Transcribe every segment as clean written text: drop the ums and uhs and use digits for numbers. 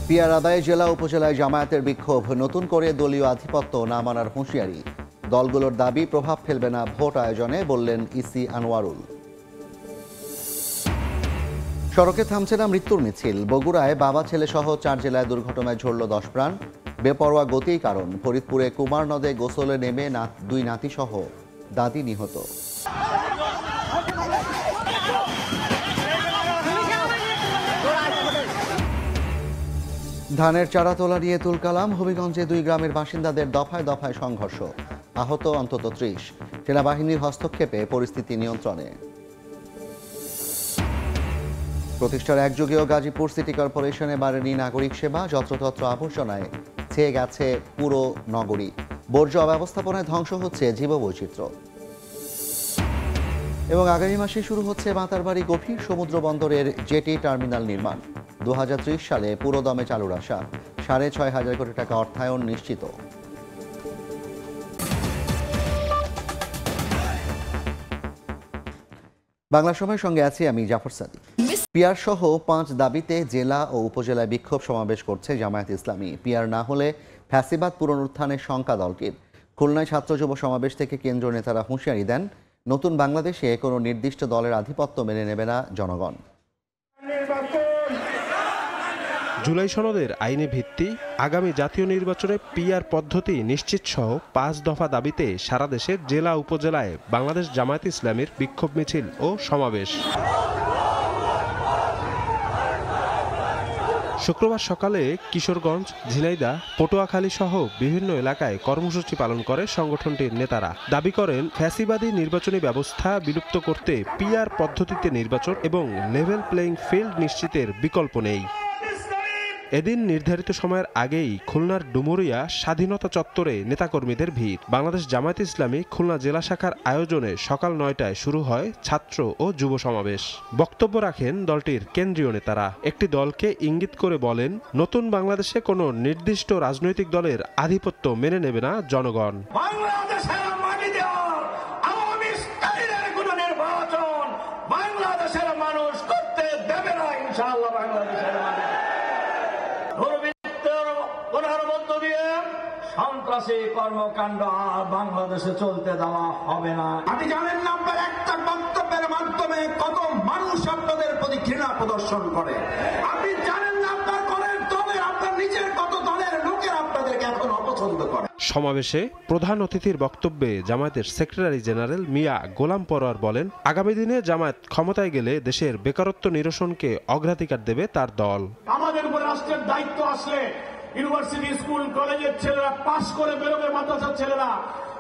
Peer আদায়ে জেলা উপজেলায় জামায়াতের বিক্ষোভ, নতুন করে দলীয় আধিপত্য না মানার হুঁশিয়ারি। দলগুলোর দাবি প্রভাব ফেলবে না ভোট আয়োজনে, বললেন ইসি আনোয়ারুল। সড়কে থামছে না মৃত্যুর মিছিল। বগুড়ায় বাবা ছেলে সহ 4 জেলায় দুর্ঘটনায় ঝরল 10 প্রাণ। বেপরোয়া গতিই কারণ। ফরিদপুরে কুমার নদে গোসলে নেমে 2 নাতি সহ দাদি নিহত। ধানের চারা তোলা নিয়ে তুলকালাম। হবিগঞ্জে 2 গ্রামের বাসিন্দাদের দফায় দফায় সংঘর্ষ, আহত অন্তত 30। সেনাবাহিনীর হস্তক্ষেপে পরিস্থিতি নিয়ন্ত্রণে। প্রতিষ্ঠার একযুগেও গাজীপুর সিটি কর্পোরেশনে বাড়েনি নাগরিক সেবা। যত্রতত্র আবর্জনায় ছেয়ে গেছে পুরো নগরী। বর্জ্য অব্যবস্থাপনায় ধ্বংস হচ্ছে জীববৈচিত্র্য। এবং আগামী মাসে শুরু হচ্ছে মাতারবাড়ি গভীর সমুদ্র বন্দরের জেটি টার্মিনাল নির্মাণ। 2030 সালে পুরোদমে চালুর আশা। 6,500 কোটি টাকা অর্থায়ন নিশ্চিত। বাংলা সময়ের সঙ্গে আছি আমি জাফর সাদিক। পিয়ার সহ 5 দাবিতে জেলা ও উপজেলায় বিক্ষোভ সমাবেশ করছে জামায়াত ইসলামী। পিয়ার না হলে ফ্যাসিবাদ পুনরুত্থানের শঙ্কা দলটির। খুলনায় ছাত্র যুব সমাবেশ থেকে কেন্দ্রীয় নেতারা হুঁশিয়ারি দেন, নতুন বাংলাদেশে কোনো নির্দিষ্ট দলের আধিপত্য মেনে নেবে না জনগণ। জুলাই সনদের আইনি ভিত্তি, আগামী জাতীয় নির্বাচনে পিআর পদ্ধতি নিশ্চিত সহ 5 দফা দাবিতে সারা দেশে জেলা উপজেলায় বাংলাদেশ জামায়াত ইসলামীর বিক্ষোভ মিছিল ও সমাবেশ। শুক্রবার সকালে কিশোরগঞ্জ, ঝিনাইদহ, পটুয়াখালী সহ বিভিন্ন এলাকায় কর্মসূচি পালন করে সংগঠনটির নেতারা। দাবি করেন, ফ্যাসিবাদী নির্বাচনী ব্যবস্থা বিলুপ্ত করতে পিআর পদ্ধতিতে নির্বাচন এবং লেভেল প্লেইং ফিল্ড নিশ্চিতের বিকল্প নেই। এদিন নির্ধারিত সময়ের আগেই খুলনার ডুমুরিয়া স্বাধীনতা চত্বরে নেতাকর্মীদের ভিড়। বাংলাদেশ জামায়াত ইসলামী খুলনা জেলা শাখার আয়োজনে সকাল 9টায় শুরু হয় ছাত্র ও যুব সমাবেশ। বক্তব্য রাখেন দলটির কেন্দ্রীয় নেতারা। একটি দলকে ইঙ্গিত করে বলেন, নতুন বাংলাদেশে কোনো নির্দিষ্ট রাজনৈতিক দলের আধিপত্য মেনে নেবে না জনগণ। বাংলাদেশের মানুষ করতে দেবে না ইনশাআল্লাহ। সন্ত্রাসী কর্মকাণ্ড আর বাংলাদেশে চলতে দেওয়া হবে না। আপনি জানেন না আপনার একটা বক্তব্যের মাধ্যমে কত মানুষ আপনাদের প্রতি ঘৃণা প্রদর্শন করে। আপনি জানেন না আপনার দলের আপনার নিজের কত দলের লোকের আপনাদেরকে এখন অপছন্দ করে। সমাবেশে প্রধান অতিথির বক্তব্যে জামায়াতের সেক্রেটারি জেনারেল মিয়া গোলাম পরোয়ার বলেন, আগামী দিনে জামায়াত ক্ষমতায় গেলে দেশের বেকারত্ব নিরসনকে অগ্রাধিকার দেবে তার দল। আমাদের উপর রাষ্ট্রের দায়িত্ব আসলে ইউনিভার্সিটি, স্কুল, কলেজের ছেলেরা পাশ করে বেরোবে, মাদ্রাসার ছেলেরা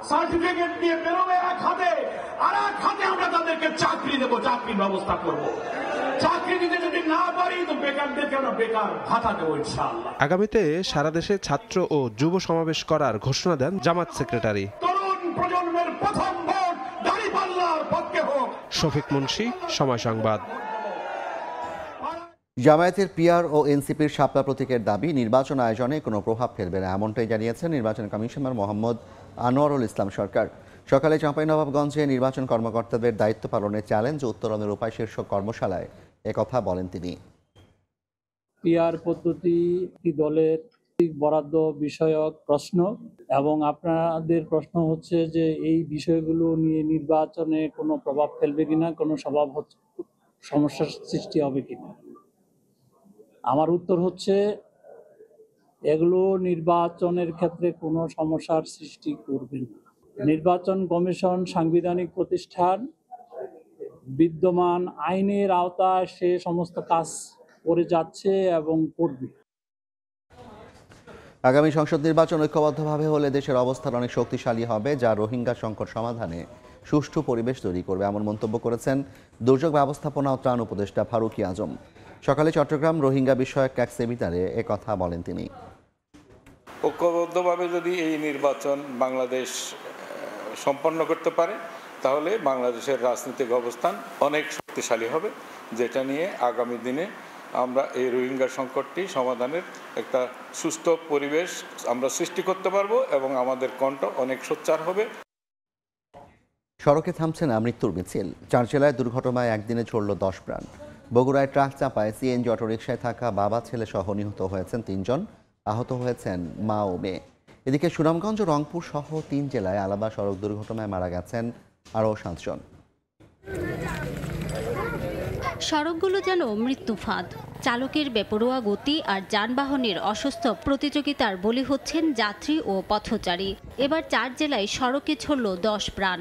সার্টিফিকেট নিয়ে বেরোবে এক হাতে, আর এক হাতে আমরা তাদেরকে চাকরি দেবো, চাকরির ব্যবস্থা করব। চাকরি দিতে যদি না পারি তো বেকারদেরকে আমরা বেকার ভাতা দেবো ইনশাআল্লাহ। আগামীতে সারা দেশে ছাত্র ও যুব সমাবেশ করার ঘোষণা দেন জামাত সেক্রেটারি। তরুণ প্রজন্মের প্রথম ভোট দাঁড়িপাল্লার পক্ষে হোক। শফিক মুন্সি, সময় সংবাদ। জামায়াতের পিআর ও এনসিপির শাপলা প্রতীকের দাবি নির্বাচন আয়োজনে কোনো প্রভাব ফেলবে না, এমনটাই জানিয়েছেন নির্বাচন কমিশনার মোহাম্মদ আনোয়ারুল ইসলাম সরকার। সকালে চাঁপাইনবাবগঞ্জে নির্বাচন কর্মকর্তাদের দায়িত্ব পালনের চ্যালেঞ্জ ও উত্তরণের উপায় শীর্ষক কর্মশালায় একথা বলেন তিনি। পিআর পদ্ধতি দলের বরাদ্দ বিষয়ক প্রশ্ন, এবং আপনাদের প্রশ্ন হচ্ছে যে এই বিষয়গুলো নিয়ে নির্বাচনে কোনো প্রভাব ফেলবে কিনা, কোনো সমস্যার সৃষ্টি হবে কিনা। আমার উত্তর হচ্ছে, এগুলো নির্বাচনের ক্ষেত্রে কোনো সমস্যার সৃষ্টি করবে না। নির্বাচন কমিশন সাংবিধানিক প্রতিষ্ঠান, বিদ্যমান আইনের আওতায় সে সমস্ত কাজ করে যাচ্ছে এবং করবে। আগামী সংসদ নির্বাচন ঐক্যবদ্ধভাবে হলে দেশের অবস্থান অনেক শক্তিশালী হবে, যা রোহিঙ্গা সংকট সমাধানে সুষ্ঠু পরিবেশ তৈরি করবে, এমন মন্তব্য করেছেন দুর্যোগ ব্যবস্থাপনা ও ত্রাণ উপদেষ্টা ফারুকী আজম। সকালে চট্টগ্রাম রোহিঙ্গা বিষয়ক এক সেমিনারে একথা বলেন তিনি। ঐক্যবদ্ধভাবে যদি এই নির্বাচন বাংলাদেশ সম্পন্ন করতে পারে, তাহলে বাংলাদেশের রাজনৈতিক অবস্থান অনেক শক্তিশালী হবে, যেটা নিয়ে আগামী দিনে আমরা এই রোহিঙ্গা সংকটটি সমাধানের একটা সুস্থ পরিবেশ আমরা সৃষ্টি করতে পারবো এবং আমাদের কণ্ঠ অনেক সোচ্চার হবে। সড়কে থামছে না মৃত্যুর মিছিল। 4 জেলায় দুর্ঘটনায় একদিনে ঝরল 10 প্রাণ। বগুড়ায় ট্রাক চাপায় সিএনজি অটোরিকশায় থাকা বাবা ছেলে সহ নিহত হয়েছেন 3 জন, আহত হয়েছেন মা ও মেয়ে। এদিকে সুনামগঞ্জ ও রংপুর সহ 3 জেলায় আলাদা সড়ক দুর্ঘটনায় মারা গেছেন আরও 7 জন। সড়কগুলো যেন মৃত্যু ফাঁদ। চালকের বেপরোয়া গতি আর যানবাহনের অসুস্থ প্রতিযোগিতার বলি হচ্ছেন যাত্রী ও পথচারী। এবার 4 জেলায় সড়কে ছড়ল 10 প্রাণ।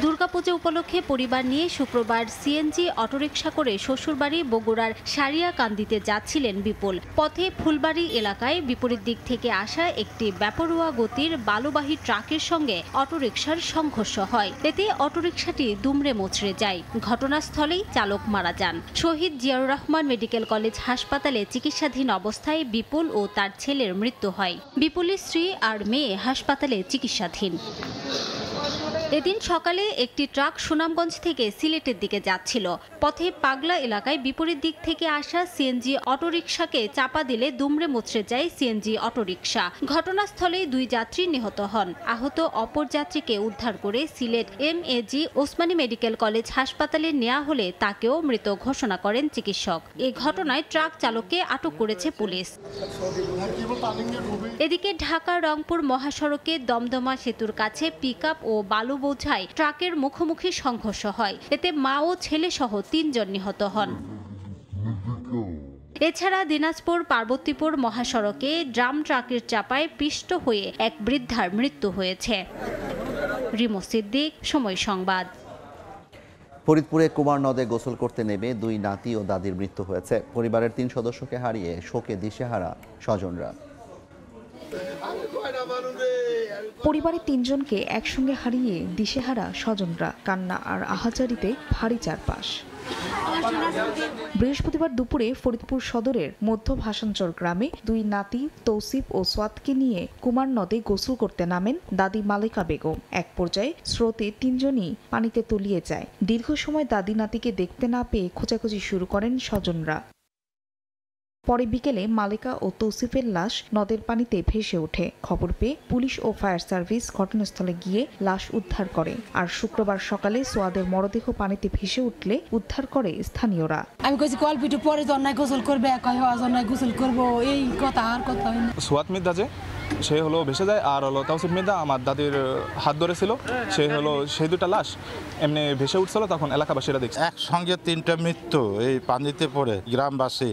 দুর্গাপূজা উপলক্ষে পরিবার নিয়ে শুক্রবার সিএনজি অটোরিকশা করে শ্বশুরবাড়ি বগুড়ার সারিয়াকান্দিতে যাচ্ছিলেন বিপুল। পথে ফুলবাড়ি এলাকায় বিপরীত দিক থেকে আসা একটি বেপরোয়া গতির বালুবাহী ট্রাকের সঙ্গে অটোরিকশার সংঘর্ষ হয়। এতে অটোরিকশাটি দুমড়ে মুচড়ে যায়। ঘটনাস্থলেই চালক মারা যান। শহীদ জিয়াউর রহমান মেডিকেল কলেজ হাসপাতালে চিকিৎসাধীন অবস্থায় বিপুল ও তার ছেলের মৃত্যু হয়। বিপুলের স্ত্রী আর মেয়ে হাসপাতালে চিকিৎসাধীন। এদিন সকালে একটি ট্রাক সুনামগঞ্জ থেকে সিলেটের দিকে যাচ্ছিল। পথে পাগলা এলাকায় বিপরীত দিক থেকে আসা সিএনজি অটোরিকশাকে চাপা দিলে দুমড়ে মুচড়ে যায় সিএনজি অটোরিকশা। ঘটনাস্থলেই 2 যাত্রী নিহত হন। আহত অপর যাত্রীকে উদ্ধার করে Sylhet MAG Osmani medical college হাসপাতালে নেওয়া হলে তাকেও মৃত ঘোষণা করেন চিকিৎসক। এই ঘটনায় ট্রাক চালককে আটক করেছে পুলিশ। এদিকে ঢাকা রংপুর মহাসড়কে দমদমা সেতুর কাছে পিকআপ ও বালু বোঝাই ট্রাকের মুখোমুখি সংঘর্ষ হয়। এতে মা ও ছেলে সহ 3 জন নিহত হন। এছাড়া দিনাজপুর পার্বতীপুর মহাসড়কে ড্রাম ট্রাকের চাপায় পিষ্ট হয়ে এক বৃদ্ধার মৃত্যু হয়েছে। রিমো সিদ্দিক, সময় সংবাদ। ফরিদপুরে কুমার নদে গোসল করতে নেমে 2 নাতি ও দাদির মৃত্যু হয়েছে। পরিবারের 3 সদস্যকে হারিয়ে শোকে দিশেহারা স্বজনরা। পরিবারের 3 জনকে একসঙ্গে হারিয়ে দিশেহারা স্বজনরা। কান্না আর আহাজারিতে ভারী চারপাশ। বৃহস্পতিবার দুপুরে ফরিদপুর সদরের মধ্য ভাসানচর গ্রামে 2 নাতি তৌসিফ ও সোয়াতকে নিয়ে কুমার নদে গোসল করতে নামেন দাদি মালেকা বেগম। এক পর্যায়ে স্রোতে 3 জনই পানিতে তলিয়ে যায়। দীর্ঘ সময় দাদি নাতিকে দেখতে না পেয়ে খোঁজাখুঁজি শুরু করেন স্বজনরা। পরে বিকেলে মালেকা ও তৌসিফের লাশ নদের পানিতে ভেসে ওঠে। খবর পেয়ে পুলিশ ও ফায়ার সার্ভিস ঘটনাস্থলে গিয়ে লাশ উদ্ধার করে। আর শুক্রবার সকালে সোয়াদের মরদেহ পানিতে ভেসে উঠলে উদ্ধার করে স্থানীয়রা। আমি কইছি কলপিটু পরে জন্নায় গোসল করবে, কয় হওয়া জন্নায় গোসল করবো, এই কথা আর কথা হয় না। সোয়াদ মির্জা যে সে হলো ভেসে যায়, আর হলো তাওসিফ মির্জা আমার দাদির হাত ধরেছিল, সে হলো সেই 2টা লাশ এমনি ভেসে উঠছিল, তখন এলাকাবাসীরা দেখছে। একসঙ্গে 3টা মৃত্যু এই পানিতে পড়ে গ্রামবাসী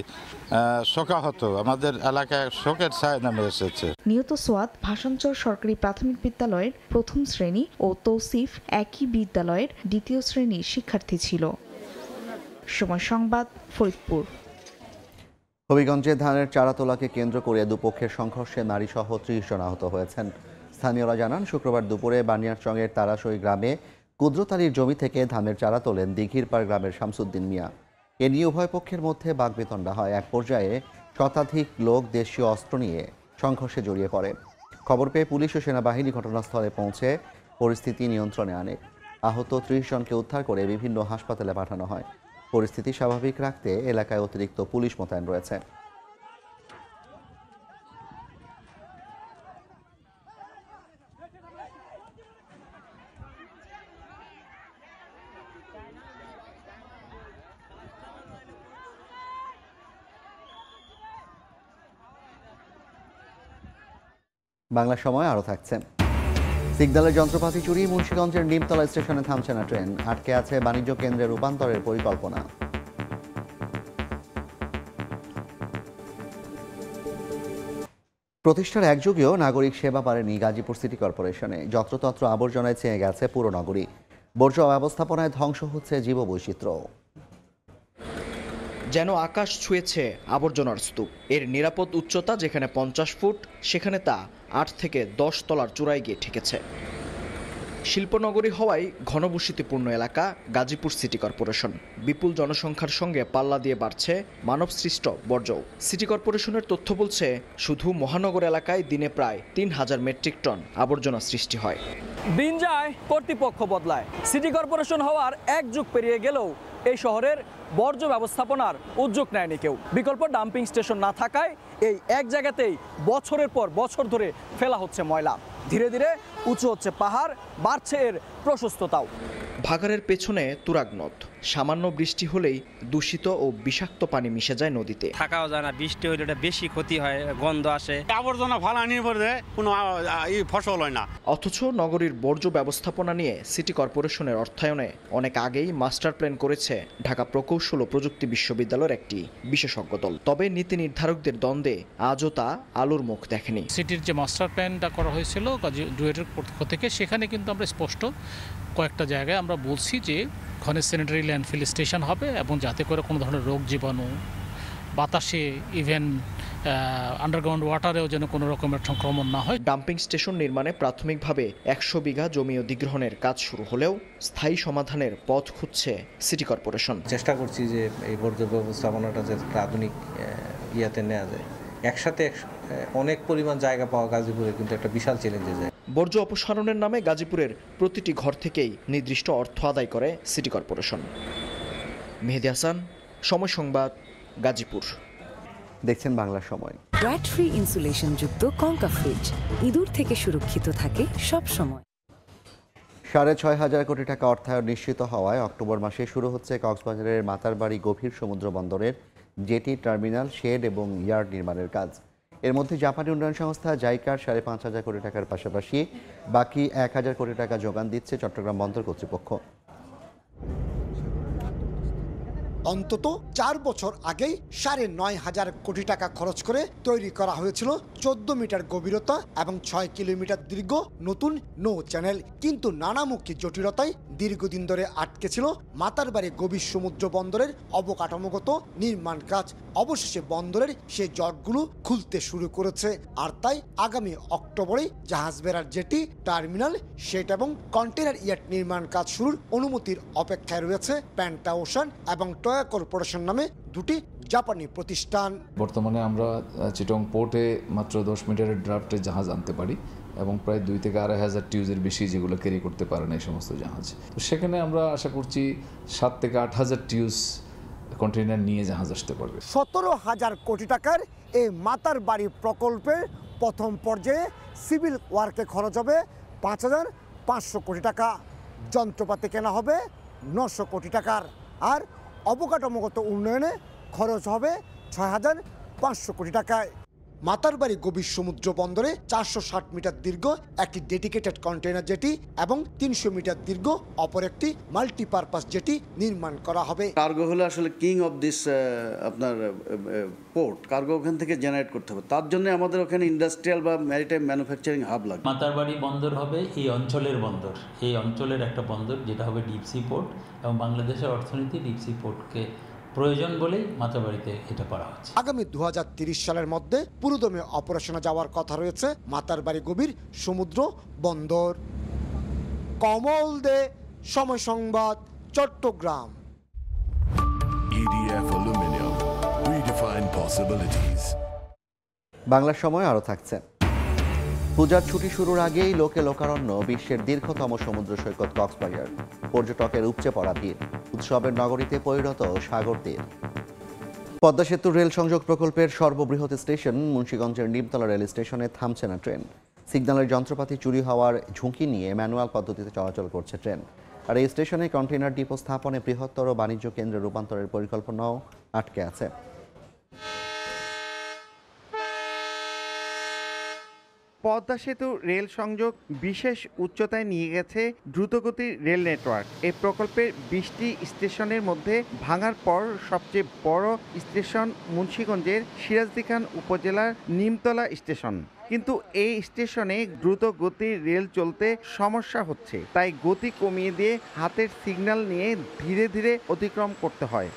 শোকাহত। আমাদের এলাকায় শোকের ছায়া নেমে এসেছে। নিহত সোয়াদ ভাসানচর সরকারি প্রাথমিক বিদ্যালয়ের 1ম শ্রেণী ও তৌসিফ একই বিদ্যালয়ের 2য় শ্রেণীর শিক্ষার্থী ছিল। সময় সংবাদ, ফরিদপুর। হবিগঞ্জে ধানের চারা তোলাকে কেন্দ্র করে দুপক্ষের সংঘর্ষে নারীসহ 30 জন আহত হয়েছেন। স্থানীয়রা জানান, শুক্রবার দুপুরে বানিয়ারচংয়ের তারাশই গ্রামে কুদ্রতালির জমি থেকে ধানের চারা তোলেন দিঘিরপাড় গ্রামের শামসুদ্দিন মিয়া। এ নিয়ে উভয় পক্ষের মধ্যে বাকবিতণ্ডা হয়। এক পর্যায়ে শতাধিক লোক দেশীয় অস্ত্র নিয়ে সংঘর্ষে জড়িয়ে পড়ে। খবর পেয়ে পুলিশ ও সেনাবাহিনী ঘটনাস্থলে পৌঁছে পরিস্থিতি নিয়ন্ত্রণে আনে। আহত 30 জনকে উদ্ধার করে বিভিন্ন হাসপাতালে পাঠানো হয়। পরিস্থিতি স্বাভাবিক রাখতে এলাকায় অতিরিক্ত পুলিশ মোতায়েন রয়েছে। বাংলা সময় আরও থাকছে। সিগন্যালের যন্ত্রপাতি চুরি, মুন্সিগঞ্জের নিমতলা স্টেশনে থামছে না ট্রেন। আটকে আছে বাণিজ্য কেন্দ্রে রূপান্তরের পরিকল্পনা। প্রতিষ্ঠার একযুগেও নাগরিক সেবা পারেনি গাজীপুর সিটি কর্পোরেশনে। যত্রতত্র আবর্জনায় ছেয়ে গেছে পুরো নগরী। বর্জ্য ব্যবস্থাপনায় ধ্বংস হচ্ছে জীববৈচিত্র্য। যেন আকাশ ছুঁয়েছে আবর্জনার স্তূপ। এর নিরাপদ উচ্চতা যেখানে 50 ফুট, সেখানে তা 8 থেকে 10 তলার চূড়ায় গিয়ে ঠেকেছে। শিল্পনগরী হওয়ায় ঘনবসতিপূর্ণ এলাকা গাজীপুর সিটি কর্পোরেশন। বিপুল জনসংখ্যার সঙ্গে পাল্লা দিয়ে বাড়ছে মানবসৃষ্ট বর্জ্য। সিটি কর্পোরেশনের তথ্য বলছে, শুধু মহানগর এলাকায় দিনে প্রায় 3000 মেট্রিক টন আবর্জনা সৃষ্টি হয়। দিন যায়, কর্তৃপক্ষ বদলায়। সিটি কর্পোরেশন হওয়ার 1 যুগ পেরিয়ে গেলেও এই শহরের বর্জ্য ব্যবস্থাপনার উদ্যোগ নেয়নি কেউ। বিকল্প ডাম্পিং স্টেশন না থাকায় এই এক জায়গাতেই বছরের পর বছর ধরে ফেলা হচ্ছে ময়লা। ধীরে ধীরে উঁচু হচ্ছে পাহাড়, বাড়ছে এর প্রশস্ততাও। ভাগাড়ের পেছনে তুরাগ নদ, সামান্য বৃষ্টি হলেই দূষিত ও বিষাক্ত পানি মিশে যায় নদীতে। থাকাও যায় না, বৃষ্টি হলে এটা বেশি ক্ষতি হয়, গন্ধ আসে, আবর্জনা ফালানি পড়ে কোনো ফসল হয় না। অথচ নগরীর বর্জ্য ব্যবস্থাপনা নিয়ে সিটি কর্পোরেশনের অর্থায়নে অনেক আগেই মাস্টার প্ল্যান করেছে ঢাকা প্রকৌশল ও প্রযুক্তি বিশ্ববিদ্যালয়ের একটি বিশেষজ্ঞ দল। তবে নীতি নির্ধারকদের দ্বন্দ্বে আজও তা আলোর মুখ দেখেনি। সিটির যে মাস্টার প্ল্যানটা করা হয়েছিল ডুয়েটের পক্ষ থেকে, সেখানে কিন্তু আমরা স্পষ্ট কয়েকটা জায়গায় আমরা বলছি যে ওখানে স্যানিটারি ল্যান্ডফিল স্টেশন হবে এবং যাতে করে কোনো ধরনের রোগ জীবাণু বাতাসে, ইভেন আন্ডারগ্রাউন্ড ওয়াটারেও যেন কোনো রকমের সংক্রমণ না হয়। ডাম্পিং স্টেশন নির্মাণে প্রাথমিকভাবে 100 বিঘা জমি অধিগ্রহণের কাজ শুরু হলেও স্থায়ী সমাধানের পথ খুঁজছে সিটি কর্পোরেশন। চেষ্টা করছি যে এই বর্জ্য ব্যবস্থাপনাটা যাতে আধুনিক ইয়াতে নেওয়া যায়। একসাথে অনেক পরিমাণ জায়গা পাওয়া গাজীপুরে কিন্তু একটা বিশাল চ্যালেঞ্জে যায়। বর্জ্য অপসারণের নামে গাজীপুরের প্রতিটি ঘর থেকেই নির্দিষ্ট অর্থ আদায় করে সিটি কর্পোরেশন। মেহেদী হাসান, সময় সংবাদ, গাজীপুর। দেখছেন বাংলা সময়। ব্র্যাড ফ্রি ইনসুলেশন যুক্ত কঙ্কা ফ্রিজ ইঁদুর থেকে সুরক্ষিত থাকে সব সময়। 6,500 কোটি টাকা অর্থায়ন নিশ্চিত হওয়ায় অক্টোবর মাসে শুরু হচ্ছে কক্সবাজারের মাতারবাড়ি গভীর সমুদ্র বন্দরের জেটি, টার্মিনাল, শেড এবং ইয়ার্ড নির্মাণের কাজ। এর মধ্যে জাপানি উন্নয়ন সংস্থা জাইকার 5,500 কোটি টাকার পাশাপাশি বাকি 1,000 কোটি টাকা যোগান দিচ্ছে চট্টগ্রাম বন্দর কর্তৃপক্ষ। অন্তত 4 বছর আগেই 9,500 কোটি টাকা খরচ করে তৈরি করা হয়েছিল 14 মিটার গভীরতা এবং 6 কিলোমিটার দীর্ঘ নতুন নৌ চ্যানেল। কিন্তু নানামুখী জটিলতায় দীর্ঘদিন ধরে আটকে ছিল মাতারবাড়ি গভীর সমুদ্র বন্দরের অবকাঠামোগত নির্মাণ কাজ। অবশেষে বন্দরের সেই জটগুলো খুলতে শুরু করেছে। আর তাই আগামী অক্টোবরে জাহাজ বেড়ার জেটি, টার্মিনাল, শেড এবং কন্টেনার ইয়ার্ড নির্মাণ কাজ শুরুর অনুমতির অপেক্ষায় রয়েছে প্যান্টা ওশান এবং টয়া কর্পোরেশন নামে দুটি জাপানি প্রতিষ্ঠান। বর্তমানে আমরা চিটং পোর্টে মাত্র 10 মিটারের ড্রাফটের জাহাজ আনতে পারি এবং প্রায় 2 থেকে 2,500 টিউজের বেশি যেগুলো ক্যারি করতে পারে না এই সমস্ত জাহাজ। তো সেখানে আমরা আশা করছি 7 থেকে 8,000 টিউজ কন্টেইনার নিয়ে জাহাজ আসতে পারবে। 17,000 কোটি টাকার এই মাতারবাড়ি প্রকল্পের প্রথম পর্যায়ে সিভিল ওয়ার্কে খরচ হবে 5,500 কোটি টাকা, যন্ত্রপাতি কেনা হবে 900 কোটি টাকার, আর অবকাঠামোগত উন্নয়নে খরচ হবে 6,500 কোটি টাকায়। মাতারবাড়ি গভীর সমুদ্র বন্দরে 460 মিটার দীর্ঘ একটি ডেডিকেটেড কন্টেইনার জেটি এবং 300 মিটার দীর্ঘ অপর একটি মাল্টিপারপাস জেটি নির্মাণ করা হবে। কার্গো হলো আসলে কিং অফ দিস আপনার পোর্ট, কার্গো ওখান থেকে জেনারেট করতে হবে। তার জন্য আমাদের ওখানে ইন্ডাস্ট্রিয়াল বা ম্যারিটাইম ম্যানুফ্যাকচারিং হাব লাগবে। মাতারবাড়ি বন্দর হবে এই অঞ্চলের বন্দর, এই অঞ্চলের একটা বন্দর যেটা হবে ডিপসি পোর্ট, এবং বাংলাদেশের অর্থনীতি ডিপসি পোর্টকে প্রয়োজন বলেই মাতারবাড়িতে এটা করা হচ্ছে। আগামী 2030 সালের মধ্যে পুরোদমে অপারেশনে যাওয়ার কথা রয়েছে মাতারবাড়ি গভীর সমুদ্র বন্দর। কমল দে, সময় সংবাদ, Chittagong. EDF Aluminium, redefine possibilities. বাংলার সময় আরও থাকছে। পূজার ছুটি শুরুর আগেই লোকে লোকারণ্য বিশ্বের দীর্ঘতম সমুদ্র সৈকত কক্সবাজার। পর্যটকের উপচে পড়া ভিড়, উৎসবের নগরীতে পরিণত সাগর তীর। পদ্মা সেতু রেল সংযোগ প্রকল্পের সর্ববৃহৎ স্টেশন মুন্সিগঞ্জের নিমতলা রেল স্টেশনে থামছে না ট্রেন। সিগন্যালের যন্ত্রপাতি চুরি হওয়ার ঝুঁকি নিয়ে ম্যানুয়াল পদ্ধতিতে চলাচল করছে ট্রেন। আর এই স্টেশনে কন্টেইনার ডিপো স্থাপনে বৃহত্তর বাণিজ্য কেন্দ্রে রূপান্তরের পরিকল্পনাও আটকে আছে। পদ্মা সেতু রেল সংযোগ বিশেষ উচ্চতায় নিয়ে গেছে দ্রুতগতির রেল নেটওয়ার্ক। এই প্রকল্পের 20টি স্টেশনের মধ্যে ভাঙার পর সবচেয়ে বড় স্টেশন মুন্সিগঞ্জের সিরাজদিখান উপজেলার নিমতলা স্টেশন। কিন্তু এই স্টেশনে দ্রুত গতির রেল চলতে সমস্যা হচ্ছে, তাই গতি কমিয়ে দিয়ে হাতের সিগন্যাল নিয়ে ধীরে ধীরে অতিক্রম করতে হয়।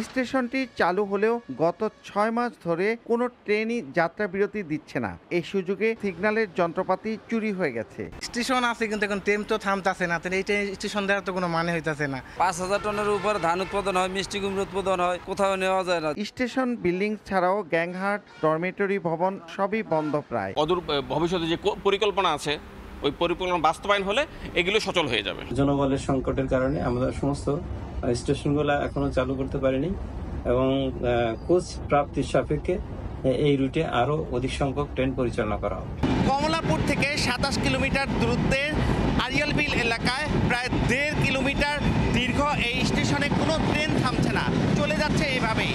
স্টেশনটি চালু হলেও গত 6 মাস ধরে কোনো ট্রেনই যাত্রা বিরতি দিচ্ছে না। এই সুযোগে সিগন্যালের যন্ত্রপাতি চুরি হয়ে গেছে। স্টেশন আছে কিন্তু এখন ট্রেন তো থামতেছে না, তাহলে এইটা স্টেশন দেওয়ার তো কোনো মানে হইতেছে না। 5,000 টনের উপর ধান উৎপাদন হয়, মিষ্টি কুমড়া উৎপাদন হয়, কোথাও নেওয়া যায় না। স্টেশন বিল্ডিং ছাড়াও গ্যাংহাট, ডরমেটরি ভবন সবই বন্ধ প্রায়। অদূর ভবিষ্যতে যে পরিকল্পনা আছে ওই পরিকল্পনা বাস্তবায়ন হলে এগুলো সচল হয়ে যাবে। জনবলের সংকটের কারণে আমরা সমস্ত স্টেশনগুলো এখনো চালু করতে পারিনি এবং কোচ প্রাপ্তির সাপেক্ষে এই রুটে আরো অধিক সংখ্যক ট্রেন পরিচালনা করা হবে। কমলাপুর থেকে 27 কিলোমিটার দূরত্বে নারিয়ালবিল এলাকায় প্রায় 1.5 কিলোমিটার দীর্ঘ এই স্টেশনে কোনো ট্রেন থামছে না, চলে যাচ্ছে এভাবেই।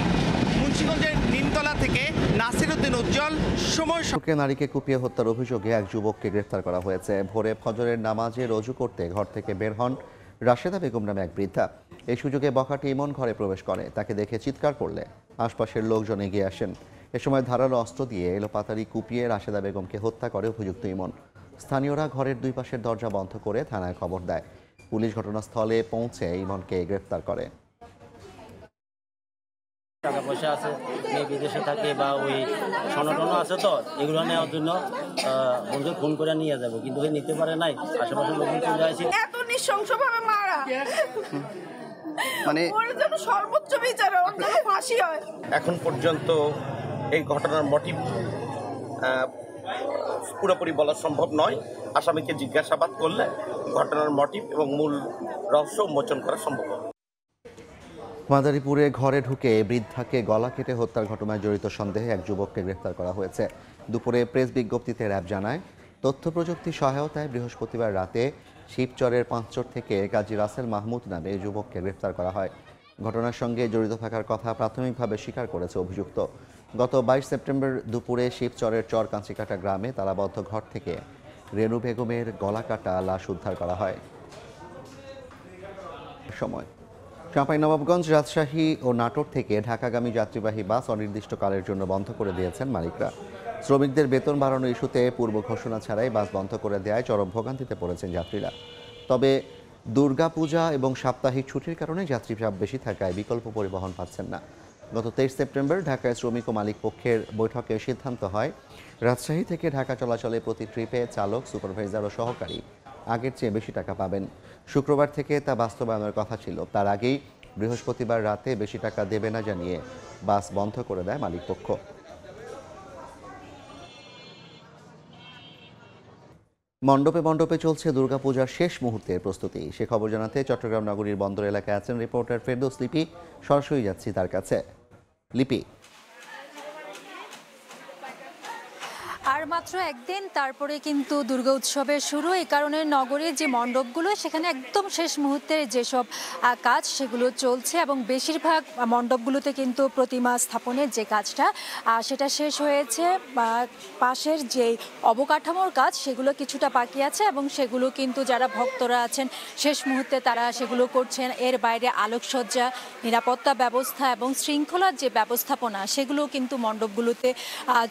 মুন্সিগঞ্জের নিমতলা থেকে নাসিরউদ্দিন উজ্জ্বল, সময়। নারীকে কুপিয়ে হত্যার অভিযোগে এক যুবককে গ্রেফতার করা হয়েছে। ভোরে ফজরের নামাজে রজু করতে ঘর থেকে বের হন রাশেদা বেগম নামে এক বৃদ্ধা। এই সুযোগে বখাটে ইমন ঘরে প্রবেশ করে। তাকে দেখে চিৎকার করলে আশপাশের লোকজন এগিয়ে আসেন। এ সময় ধারালো অস্ত্র দিয়ে এলোপাতাড়ি কুপিয়ে রাশেদা বেগমকে হত্যা করে অভিযুক্ত ইমন। স্থানীয়রা ঘরের দুই পাশের দরজা বন্ধ করে থানায় খবর দেয়। পুলিশ ঘটনাস্থলে পৌঁছে ইমনকে গ্রেফতার করে। টাকা পয়সা আছে, মেয়ে বিদেশে থাকে বা ওই সনটনও আছে, তো এগুলো নেওয়ার জন্য বন্ধু ফোন করে নিয়ে যাবো, কিন্তু ওই নিতে পারে নাই। আশেপাশের লোকজন চলে আসি। এত নৃশংসভাবে মারা, মানে ওর জন্য সর্বোচ্চ বিচার, ওর জন্য ফাঁসি হয়। এখন পর্যন্ত এই ঘটনার মোটিভ পুরোপুরি বলা সম্ভব নয়। আসামিকে জিজ্ঞাসাবাদ করলে ঘটনার মোটিভ এবং মূল রহস্য উন্মোচন করা সম্ভব হবে। মাদারীপুরে ঘরে ঢুকে বৃদ্ধাকে গলা কেটে হত্যার ঘটনায় জড়িত সন্দেহে এক যুবককে গ্রেফতার করা হয়েছে। দুপুরে প্রেস বিজ্ঞপ্তিতে র্যাব জানায়, তথ্য প্রযুক্তি সহায়তায় বৃহস্পতিবার রাতে শিবচরের পাঁচচর থেকে কাজী রাসেল মাহমুদ নামে যুবককে গ্রেফতার করা হয়। ঘটনার সঙ্গে জড়িত থাকার কথা প্রাথমিকভাবে স্বীকার করেছে অভিযুক্ত। গত 22 সেপ্টেম্বর দুপুরে শিবচরের চর কাঁচিকাটা গ্রামে তালাবদ্ধ ঘর থেকে রেনু বেগমের গলা কাটা লাশ উদ্ধার করা হয়। সময় চাঁপাইনবাবগঞ্জ, রাজশাহী ও নাটোর থেকে ঢাকাগামী যাত্রীবাহী বাস অনির্দিষ্টকালের জন্য বন্ধ করে দিয়েছেন মালিকরা। শ্রমিকদের বেতন বাড়ানো ইস্যুতে পূর্ব ঘোষণা ছাড়াই বাস বন্ধ করে দেওয়ায় চরম ভোগান্তিতে পড়েছেন যাত্রীরা। তবে দুর্গাপূজা এবং সাপ্তাহিক ছুটির কারণে যাত্রী চাপ বেশি থাকায় বিকল্প পরিবহন পাচ্ছেন না। গত 23 সেপ্টেম্বর ঢাকায় শ্রমিক ও মালিক পক্ষের বৈঠকে সিদ্ধান্ত হয়, রাজশাহী থেকে ঢাকা চলাচলে প্রতি ট্রিপে চালক, সুপারভাইজার ও সহকারী আগের চেয়ে বেশি টাকা পাবেন। শুক্রবার থেকে তা বাস্তবায়নের কথা ছিল। তার আগেই বৃহস্পতিবার রাতে বেশি টাকা দেবে না জানিয়ে বাস বন্ধ করে দেয় মালিকপক্ষ। মণ্ডপে মণ্ডপে চলছে দুর্গাপূজার শেষ মুহূর্তের প্রস্তুতি। সে খবর জানাতে চট্টগ্রাম নগরীর বন্দর এলাকায় আছেন রিপোর্টার ফেরদৌস লিপি। সরাসরি যাচ্ছি তার কাছে। লিপি, আর মাত্র একদিন তারপরে কিন্তু দুর্গা উৎসবের শুরু। এই কারণে নগরীর যে মণ্ডপগুলো সেখানে একদম শেষ মুহূর্তের যেসব কাজ সেগুলো চলছে, এবং বেশিরভাগ মণ্ডপগুলোতে কিন্তু প্রতিমা স্থাপনের যে কাজটা সেটা শেষ হয়েছে। পাশের যে অবকাঠামোর কাজ সেগুলো কিছুটা বাকি আছে, এবং সেগুলো কিন্তু যারা ভক্তরা আছেন শেষ মুহূর্তে তারা সেগুলো করছেন। এর বাইরে আলোকসজ্জা, নিরাপত্তা ব্যবস্থা এবং শৃঙ্খলার যে ব্যবস্থাপনা সেগুলো কিন্তু মণ্ডপগুলোতে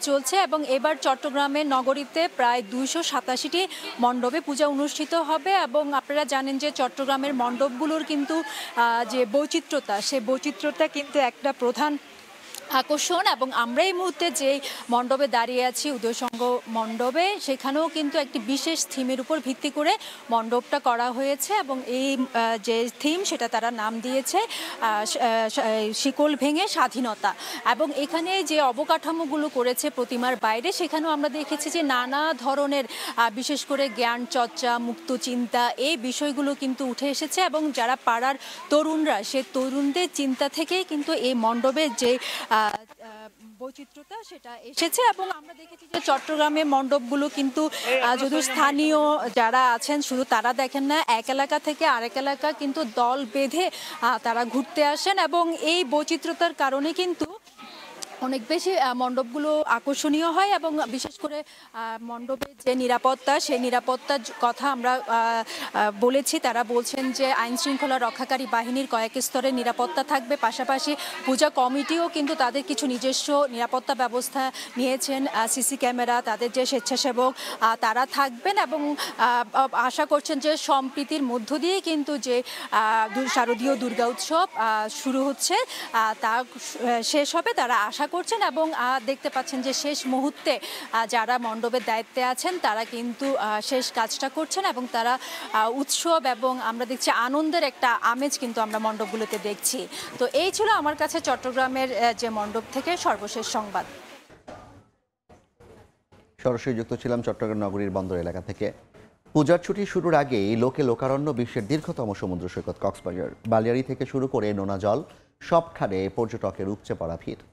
চলছে। এবং এবার চট্টগ্রামের নগরীতে প্রায় 287টি মণ্ডপে পূজা অনুষ্ঠিত হবে। এবং আপনারা জানেন যে চট্টগ্রামের মণ্ডপগুলোর কিন্তু যে বৈচিত্র্যতা, সেই বৈচিত্র্যতা কিন্তু একটা প্রধান আকর্ষণ। এবং আমরা এই মুহূর্তে যে মণ্ডপে দাঁড়িয়ে আছি, উদয়সংঘ মণ্ডপে, সেখানেও কিন্তু একটি বিশেষ থিমের উপর ভিত্তি করে মণ্ডপটা করা হয়েছে। এবং এই যে থিম সেটা তারা নাম দিয়েছে শিকল ভেঙে স্বাধীনতা। এবং এখানে যে অবকাঠামোগুলো করেছে প্রতিমার বাইরে, সেখানেও আমরা দেখেছি যে নানা ধরনের বিশেষ করে জ্ঞান চর্চা, মুক্ত চিন্তা, এই বিষয়গুলো কিন্তু উঠে এসেছে। এবং যারা পাড়ার তরুণরা, সে তরুণদের চিন্তা থেকেই কিন্তু এই মণ্ডপের যে বৈচিত্র্যতা সেটা এসেছে। এবং আমরা দেখেছি যে চট্টগ্রামের মণ্ডপগুলো কিন্তু যদি স্থানীয় যারা আছেন শুধু তারা দেখেন না, এক এলাকা থেকে আরেক এলাকা কিন্তু দল বেঁধে তারা ঘুরতে আসেন। এবং এই বৈচিত্র্যতার কারণে কিন্তু অনেক বেশি মণ্ডপগুলো আকর্ষণীয় হয়। এবং বিশেষ করে মণ্ডপের যে নিরাপত্তা, সেই নিরাপত্তার কথা আমরা বলেছি। তারা বলছেন যে আইন শৃঙ্খলা রক্ষাকারী বাহিনীর কয়েক স্তরে নিরাপত্তা থাকবে, পাশাপাশি পূজা কমিটিও কিন্তু তাদের কিছু নিজস্ব নিরাপত্তা ব্যবস্থা নিয়েছেন। সিসি ক্যামেরা, তাদের যে স্বেচ্ছাসেবক তারা থাকবেন। এবং আশা করছেন যে সম্প্রীতির মধ্য দিয়ে কিন্তু যে শারদীয় দুর্গা উৎসব শুরু হচ্ছে তা শেষ হবে, তারা আশা করছেন। এবং দেখতে পাচ্ছেন যে শেষ মুহূর্তে যারা মণ্ডপের দায়িত্বে আছেন তারা কিন্তু শেষ কাজটা করছেন, এবং তারা উৎসব এবং আমরা দেখছি আনন্দের একটা আমেজ কিন্তু আমরা মণ্ডপগুলোতে দেখছি। তো এই ছিল আমার কাছে চট্টগ্রামের যে মণ্ডপ থেকে সর্বশেষ সংবাদ। সরাসরি যুক্ত ছিলাম চট্টগ্রাম নগরীর বন্দর এলাকা থেকে। পূজার ছুটি শুরুর আগেই লোকে লোকারণ্য বিশ্বের দীর্ঘতম সমুদ্র সৈকত কক্সবাজার। বালিয়াড়ি থেকে শুরু করে নোনা জল সবখানে পর্যটকের উপচে পড়া ভিড়।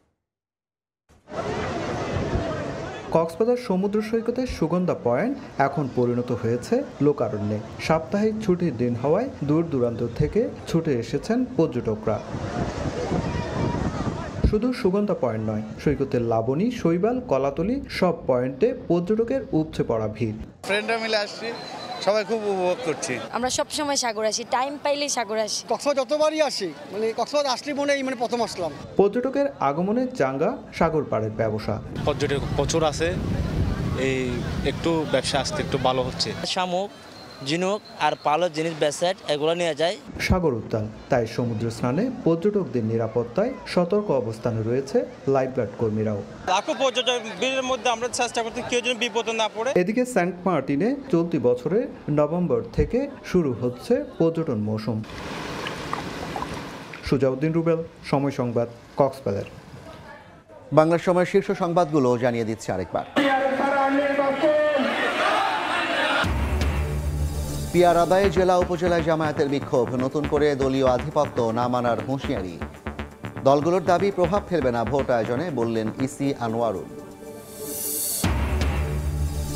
কক্সবাজার সমুদ্র সৈকতের সুগন্ধা পয়েন্ট এখন পরিণত হয়েছে লোকারণ্যে। সাপ্তাহিক ছুটির দিন হওয়ায় দূর দূরান্ত থেকে ছুটে এসেছেন পর্যটকরা। শুধু সুগন্ধা পয়েন্ট নয়, সৈকতের লাবণী, শৈবাল, কলাতলি সব পয়েন্টে পর্যটকের উপচে পড়া ভিড়। ফ্রেন্ডরা মিলে আসছি, সবাই খুব উপভোগ করছি। আমরা সব সময় সাগর আসি, টাইম পাইলেই সাগর আসি। কক্সবাজার যতবারই আসি, মানে কক্সবাজার আসলে মনে প্রথম আসলাম। পর্যটকের আগমনে চাঙ্গা সাগর পাড়ের ব্যবসা। পর্যটক প্রচুর আছে, এই একটু ব্যবসা আসতে একটু ভালো হচ্ছে। শামুক, ঝিনুক আর পালক জিনিস বেসেট এগুলো নিয়ে যায়। সাগর উত্তাল, তাই সমুদ্র স্নানে পর্যটকদের নিরাপত্তায় সতর্ক অবস্থানে রয়েছে লাইফগার্ড কর্মীরাও। লাখো পর্যটকের মধ্যে আমরা চেষ্টা করতে কেউ যেন বিপদে না পড়ে। এদিকে সেন্ট মার্টিনে চলতি বছরের নভেম্বর থেকে শুরু হচ্ছে পর্যটন মৌসুম। সুজাউদ্দিন রুবেল, সময় সংবাদ, কক্সবাজার। বাংলা সময়ের শীর্ষ সংবাদগুলো জানিয়ে দিচ্ছে আরেকবার। পিয়ার আদায়ে জেলা উপজেলায় জামায়াতের বিক্ষোভ, নতুন করে দলীয় আধিপত্য না মানার হুঁশিয়ারি। দলগুলোর দাবি প্রভাব ফেলবে না ভোট আয়োজনে, বললেন ইসি আনোয়ারুল।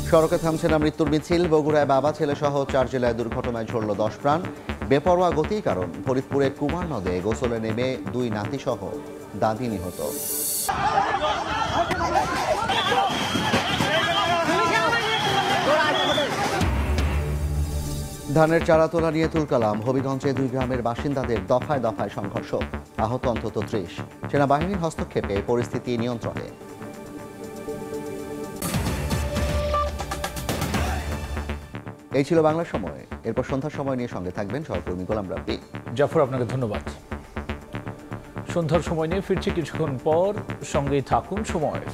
সড়কে থামছে না মৃত্যুর মিছিল, বগুড়ায় বাবা ছেলে সহ 4 জেলায় দুর্ঘটনায় ঝরল 10 প্রাণ। বেপরোয়া গতির কারণ, ফরিদপুরে কুমার নদে গোসলে নেমে 2 নাতিসহ দাদি নিহত। ধানের চারা তোলা নিয়ে তুলকালাম, হবিগঞ্জে 2 গ্রামের বাসিন্দাদের দফায় দফায় সংঘর্ষ, আহত অন্তত 30। সেনাবাহিনীর হস্তক্ষেপে পরিস্থিতি নিয়ন্ত্রণে। এই ছিল বাংলা সময়। এরপর সন্ধ্যার সময় নিয়ে সঙ্গে থাকবেন সহকর্মী গোলাম রাব্বি। জাফর, আপনাকে ধন্যবাদ। সন্ধ্যার সময় নিয়ে ফিরছি কিছুক্ষণ পর, সঙ্গেই থাকুন সময়ের।